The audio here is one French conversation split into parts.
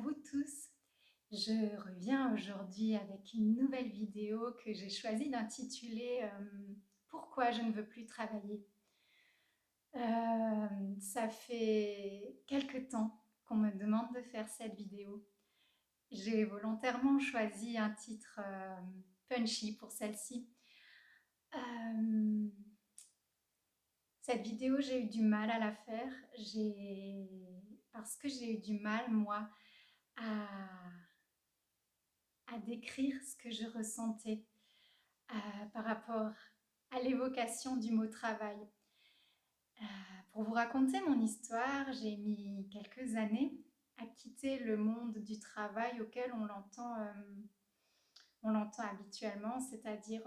vous tous. Je reviens aujourd'hui avec une nouvelle vidéo que j'ai choisi d'intituler Pourquoi je ne veux plus travailler. Ça fait quelque temps qu'on me demande de faire cette vidéo. J'ai volontairement choisi un titre punchy pour celle-ci. Euh, Cette vidéo, j'ai eu du mal à la faire. Parce que j'ai eu du mal, moi, à décrire ce que je ressentais par rapport à l'évocation du mot travail. Pour vous raconter mon histoire, j'ai mis quelques années à quitter le monde du travail auquel on l'entend habituellement, c'est-à-dire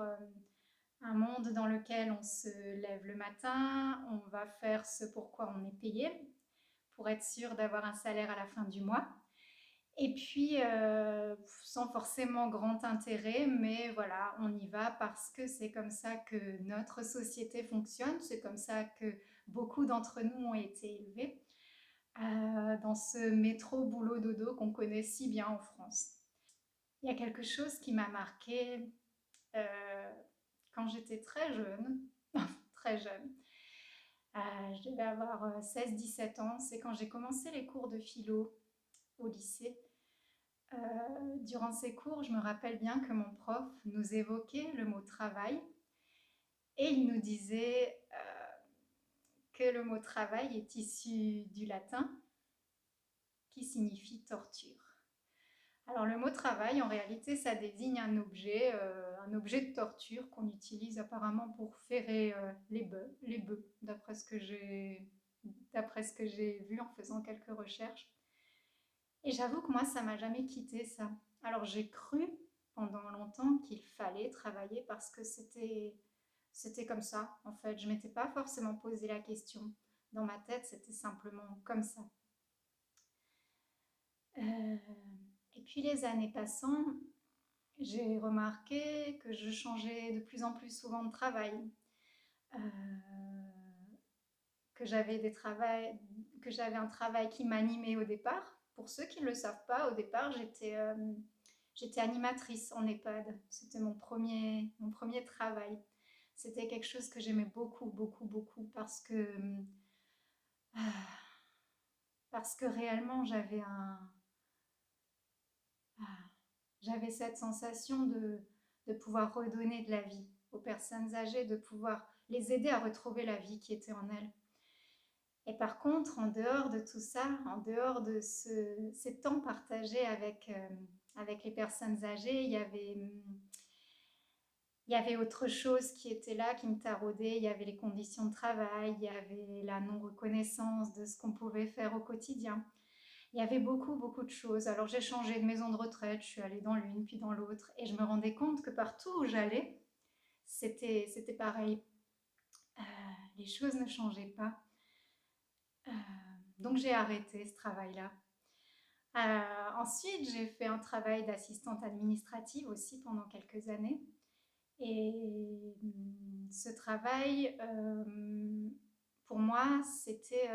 un monde dans lequel on se lève le matin, on va faire ce pour quoi on est payé, pour être sûr d'avoir un salaire à la fin du mois. Et puis, sans forcément grand intérêt, mais voilà, on y va parce que c'est comme ça que notre société fonctionne, c'est comme ça que beaucoup d'entre nous ont été élevés, dans ce métro boulot dodo qu'on connaît si bien en France. Il y a quelque chose qui m'a marquée quand j'étais très jeune, très jeune. Je devais avoir 16-17 ans, c'est quand j'ai commencé les cours de philo au lycée. Durant ces cours, je me rappelle bien que mon prof nous évoquait le mot travail et il nous disait que le mot travail est issu du latin qui signifie torture. Alors le mot travail, en réalité, ça désigne un objet de torture qu'on utilise apparemment pour ferrer les bœufs, d'après ce que j'ai vu en faisant quelques recherches. Et j'avoue que moi, ça m'a jamais quitté ça. Alors j'ai cru pendant longtemps qu'il fallait travailler parce que c'était comme ça. En fait, je m'étais pas forcément posé la question. Dans ma tête, c'était simplement comme ça. Euh, et puis les années passant, j'ai remarqué que je changeais de plus en plus souvent de travail, euh, que j'avais un travail qui m'animait au départ. Pour ceux qui ne le savent pas, au départ, j'étais animatrice en EHPAD. C'était mon premier travail. C'était quelque chose que j'aimais beaucoup, beaucoup, beaucoup parce que réellement j'avais cette sensation de pouvoir redonner de la vie aux personnes âgées, de pouvoir les aider à retrouver la vie qui était en elles. Et par contre, en dehors de tout ça, en dehors de ces temps partagés avec les personnes âgées, il y avait autre chose qui était là, qui me taraudait. Il y avait les conditions de travail, il y avait la non-reconnaissance de ce qu'on pouvait faire au quotidien. Il y avait beaucoup, beaucoup de choses. Alors j'ai changé de maison de retraite, je suis allée dans l'une, puis dans l'autre, et je me rendais compte que partout où j'allais, c'était pareil. Euh, les choses ne changeaient pas. Euh, donc j'ai arrêté ce travail-là. Ensuite, j'ai fait un travail d'assistante administrative aussi pendant quelques années. Et ce travail, pour moi, c'était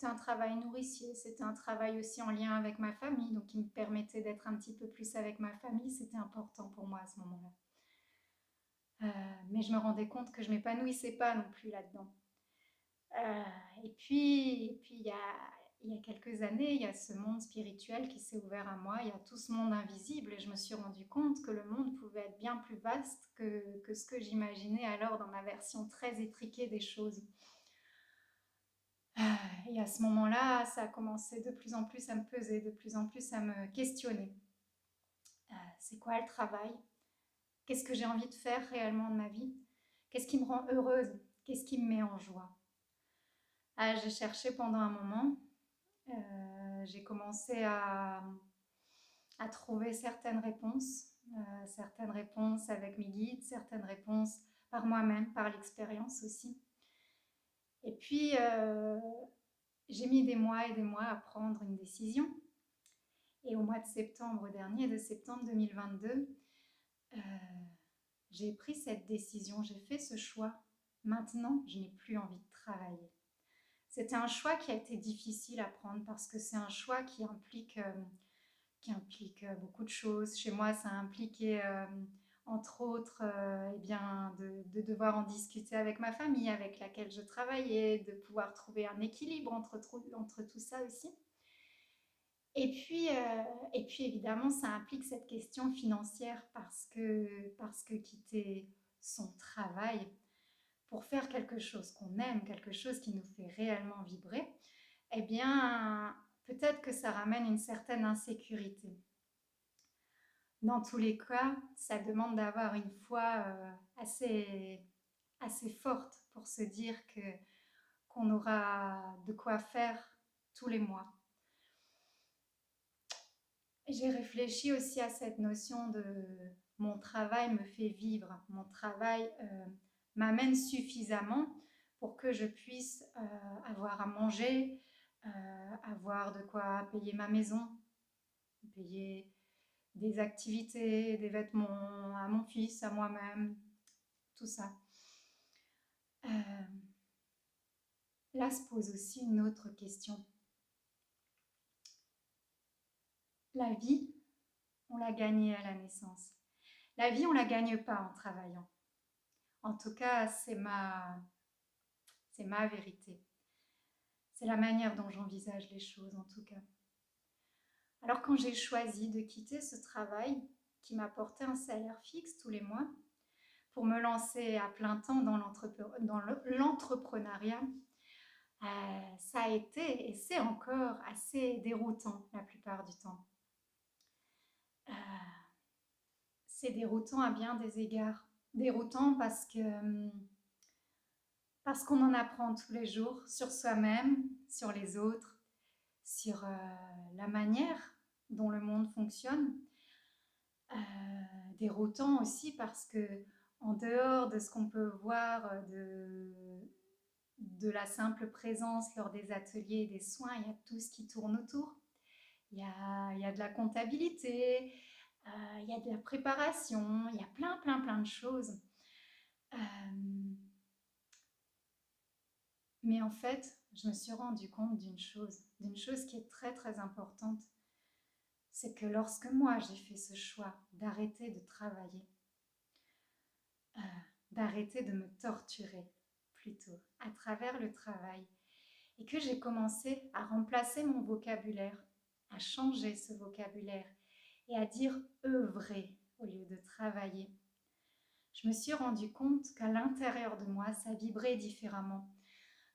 un travail nourricier, c'était un travail aussi en lien avec ma famille, donc qui me permettait d'être un petit peu plus avec ma famille. C'était important pour moi à ce moment-là. Mais je me rendais compte que je m'épanouissais pas non plus là-dedans. Euh, et puis il y a quelques années, il y a ce monde spirituel qui s'est ouvert à moi, il y a tout ce monde invisible et je me suis rendu compte que le monde pouvait être bien plus vaste que ce que j'imaginais alors dans ma version très étriquée des choses. Et à ce moment-là, ça a commencé de plus en plus à me peser, de plus en plus à me questionner. C'est quoi le travail? Qu'est-ce que j'ai envie de faire réellement de ma vie? Qu'est-ce qui me rend heureuse? Qu'est-ce qui me met en joie? J'ai cherché pendant un moment. J'ai commencé à trouver certaines réponses avec mes guides, certaines réponses par moi-même, par l'expérience aussi. Et puis, j'ai mis des mois et des mois à prendre une décision. Et au mois de septembre dernier, de septembre 2022, euh, j'ai pris cette décision, j'ai fait ce choix. Maintenant, je n'ai plus envie de travailler. C'était un choix qui a été difficile à prendre parce que c'est un choix qui implique beaucoup de choses. Chez moi, ça a impliqué, entre autres, eh bien, de devoir en discuter avec ma famille, avec laquelle je travaillais, de pouvoir trouver un équilibre entre tout ça aussi. Et puis évidemment, ça implique cette question financière parce que quitter son travail pour faire quelque chose qu'on aime, quelque chose qui nous fait réellement vibrer, eh bien, peut-être que ça ramène une certaine insécurité. Dans tous les cas, ça demande d'avoir une foi assez forte pour se dire qu'on aura de quoi faire tous les mois. J'ai réfléchi aussi à cette notion de mon travail me fait vivre, mon travail m'amène suffisamment pour que je puisse avoir à manger, avoir de quoi payer ma maison, payer des activités, des vêtements à mon fils, à moi-même, tout ça. Euh, Là se pose aussi une autre question. La vie, on l'a gagnée à la naissance. La vie, on ne la gagne pas en travaillant. En tout cas, c'est ma vérité. C'est la manière dont j'envisage les choses, en tout cas. Alors quand j'ai choisi de quitter ce travail qui m'apportait un salaire fixe tous les mois pour me lancer à plein temps dans l'entrepreneuriat, ça a été et c'est encore assez déroutant la plupart du temps. Euh, c'est déroutant à bien des égards. Déroutant parce qu'on en apprend tous les jours sur soi-même, sur les autres, sur la manière dont le monde fonctionne. Déroutant aussi parce que en dehors de ce qu'on peut voir de la simple présence lors des ateliers et des soins, il y a tout ce qui tourne autour. Il y a de la comptabilité, il y a de la préparation, il y a plein de choses. Euh, mais en fait, je me suis rendu compte d'une chose qui est très importante. C'est que lorsque moi j'ai fait ce choix d'arrêter de travailler, euh, d'arrêter de me torturer plutôt à travers le travail, et que j'ai commencé à remplacer mon vocabulaire, à changer ce vocabulaire et à dire œuvrer au lieu de travailler, je me suis rendu compte qu'à l'intérieur de moi, ça vibrait différemment.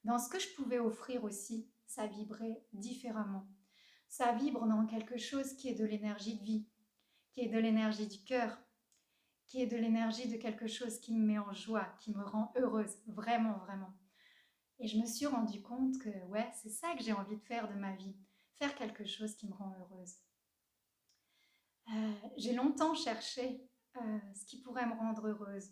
Dans ce que je pouvais offrir aussi, ça vibrait différemment. Ça vibre dans quelque chose qui est de l'énergie de vie, qui est de l'énergie du cœur, qui est de l'énergie de quelque chose qui me met en joie, qui me rend heureuse, vraiment. Et je me suis rendu compte que ouais, c'est ça que j'ai envie de faire de ma vie, faire quelque chose qui me rend heureuse. J'ai longtemps cherché ce qui pourrait me rendre heureuse.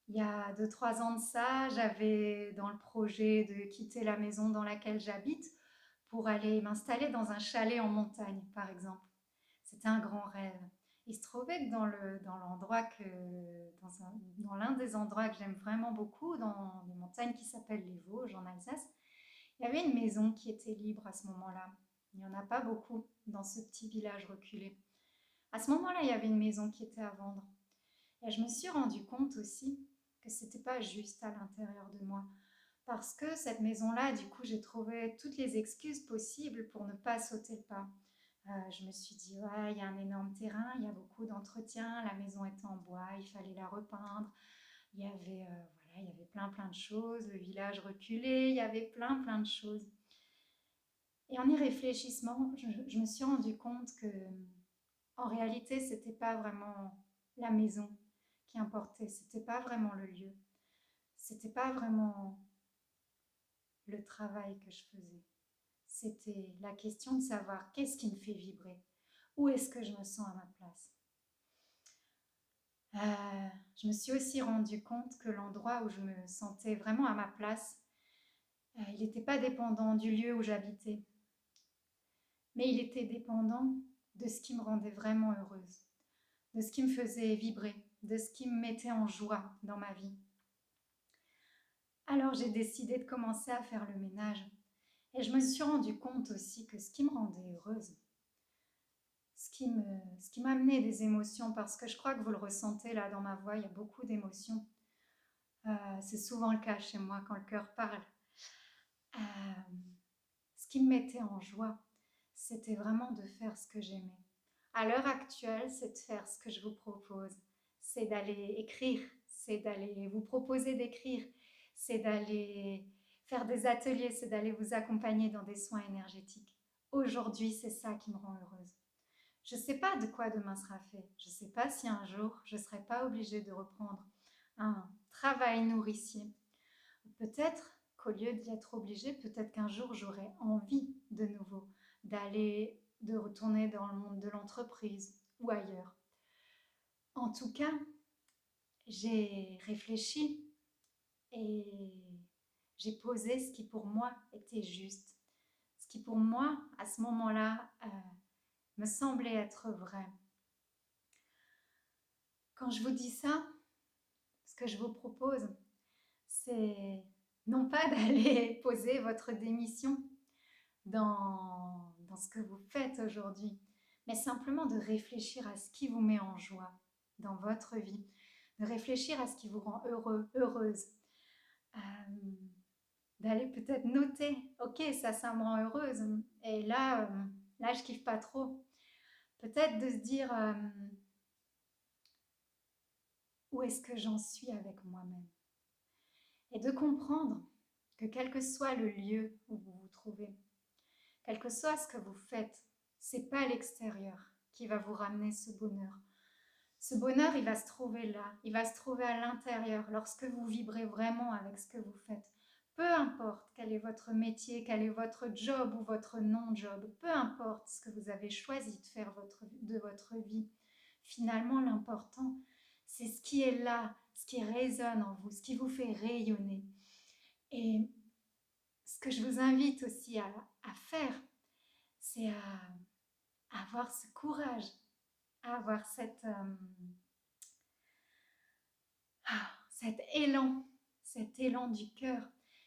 Il y a 2, 3 ans de ça, j'avais dans le projet de quitter la maison dans laquelle j'habite pour aller m'installer dans un chalet en montagne, par exemple. C'était un grand rêve. Il se trouvait que dans l'un des endroits que j'aime vraiment beaucoup, dans les montagnes qui s'appellent les Vosges en Alsace, il y avait une maison qui était libre à ce moment-là. Il n'y en a pas beaucoup dans ce petit village reculé. À ce moment-là, il y avait une maison qui était à vendre. Et je me suis rendu compte aussi que c'était pas juste à l'intérieur de moi. Parce que cette maison-là, du coup, j'ai trouvé toutes les excuses possibles pour ne pas sauter le pas. Je me suis dit, ouais, il y a un énorme terrain, il y a beaucoup d'entretien, la maison était en bois, il fallait la repeindre. Il y avait plein de choses, le village reculé, il y avait plein de choses. Et en y réfléchissant, je me suis rendu compte que, en réalité, c'était pas vraiment la maison qui importait, c'était pas vraiment le lieu, c'était pas vraiment le travail que je faisais. C'était la question de savoir qu'est-ce qui me fait vibrer, où est-ce que je me sens à ma place. Je me suis aussi rendu compte que l'endroit où je me sentais vraiment à ma place, il n'était pas dépendant du lieu où j'habitais, mais il était dépendant de ce qui me rendait vraiment heureuse, de ce qui me faisait vibrer, de ce qui me mettait en joie dans ma vie. Alors j'ai décidé de commencer à faire le ménage. Et je me suis rendu compte aussi que ce qui me rendait heureuse, ce qui m'amenait des émotions, parce que je crois que vous le ressentez là dans ma voix, il y a beaucoup d'émotions. C'est souvent le cas chez moi quand le cœur parle. Euh, Ce qui me mettait en joie, c'était vraiment de faire ce que j'aimais. À l'heure actuelle, c'est de faire ce que je vous propose. C'est d'aller écrire, c'est d'aller vous proposer d'écrire, c'est d'aller faire des ateliers, c'est d'aller vous accompagner dans des soins énergétiques. Aujourd'hui, c'est ça qui me rend heureuse. Je ne sais pas de quoi demain sera fait. Je ne sais pas si un jour, je ne serai pas obligée de reprendre un travail nourricier. Peut-être qu'au lieu d'y être obligée, peut-être qu'un jour j'aurai envie de nouveau de retourner dans le monde de l'entreprise ou ailleurs. En tout cas, j'ai réfléchi et j'ai posé ce qui pour moi était juste, ce qui pour moi, à ce moment-là, me semblait être vrai. Quand je vous dis ça, ce que je vous propose, c'est non pas d'aller poser votre démission dans ce que vous faites aujourd'hui, mais simplement de réfléchir à ce qui vous met en joie dans votre vie, de réfléchir à ce qui vous rend heureux, heureuse, euh, d'aller peut-être noter, ok, ça me rend heureuse, et là, je kiffe pas trop. Peut-être de se dire où est-ce que j'en suis avec moi-même, et de comprendre que quel que soit le lieu où vous vous trouvez, quel que soit ce que vous faites, c'est pas l'extérieur qui va vous ramener ce bonheur. Ce bonheur, il va se trouver là, il va se trouver à l'intérieur, lorsque vous vibrez vraiment avec ce que vous faites. Peu importe quel est votre métier, quel est votre job ou votre non-job, peu importe ce que vous avez choisi de faire de votre vie, finalement, l'important, c'est ce qui est là, ce qui résonne en vous, ce qui vous fait rayonner. Et ce que je vous invite aussi à faire, c'est à avoir ce courage, à avoir cet élan du cœur,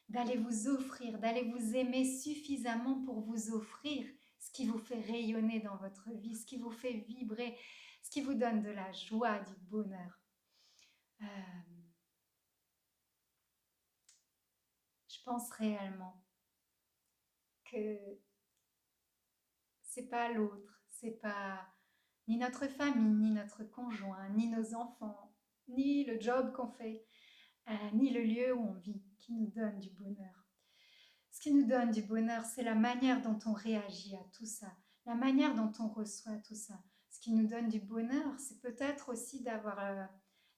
d'aller vous offrir, d'aller vous aimer suffisamment pour vous offrir ce qui vous fait rayonner dans votre vie, ce qui vous fait vibrer, ce qui vous donne de la joie, du bonheur. Euh, je pense réellement que c'est pas l'autre, c'est pas ni notre famille, ni notre conjoint, ni nos enfants, ni le job qu'on fait, ni le lieu où on vit qui nous donne du bonheur. Ce qui nous donne du bonheur, c'est la manière dont on réagit à tout ça, la manière dont on reçoit tout ça. Ce qui nous donne du bonheur, c'est peut-être aussi d'avoir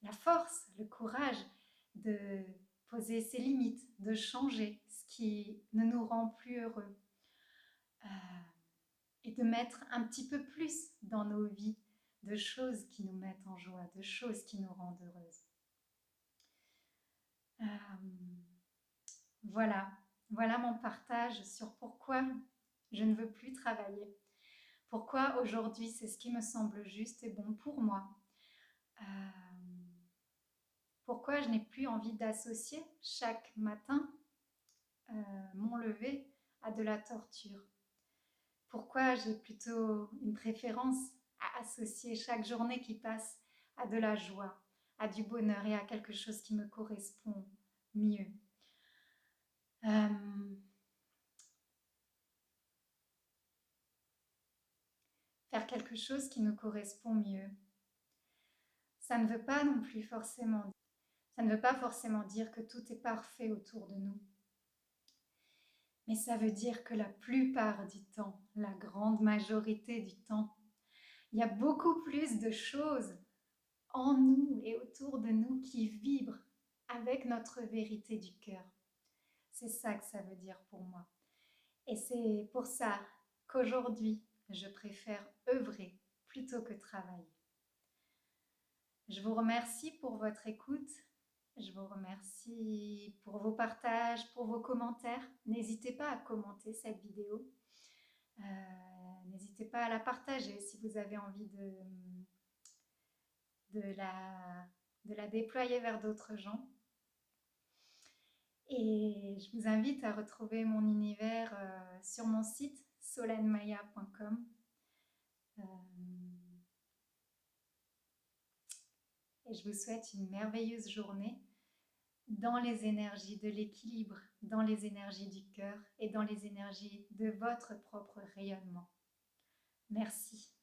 la force, le courage de poser ses limites, de changer ce qui ne nous rend plus heureux euh, et de mettre un petit peu plus dans nos vies de choses qui nous mettent en joie, de choses qui nous rendent heureuses. Voilà, voilà mon partage sur pourquoi je ne veux plus travailler. Pourquoi aujourd'hui c'est ce qui me semble juste et bon pour moi. Euh, Pourquoi je n'ai plus envie d'associer chaque matin mon lever à de la torture. Pourquoi j'ai plutôt une préférence à associer chaque journée qui passe à de la joie, à du bonheur et à quelque chose qui me correspond mieux. Euh, Faire quelque chose qui nous correspond mieux. Ça ne veut pas non plus forcément, ça ne veut pas forcément dire que tout est parfait autour de nous. Mais ça veut dire que la plupart du temps, la grande majorité du temps, il y a beaucoup plus de choses en nous et autour de nous qui vibrent avec notre vérité du cœur. C'est ça que ça veut dire pour moi. Et c'est pour ça qu'aujourd'hui, je préfère œuvrer plutôt que travailler. Je vous remercie pour votre écoute. Je vous remercie pour vos partages, pour vos commentaires. N'hésitez pas à commenter cette vidéo. N'hésitez pas à la partager si vous avez envie de la déployer vers d'autres gens. Et je vous invite à retrouver mon univers sur mon site solenmaya.com. Euh, et je vous souhaite une merveilleuse journée dans les énergies de l'équilibre, dans les énergies du cœur et dans les énergies de votre propre rayonnement. Merci.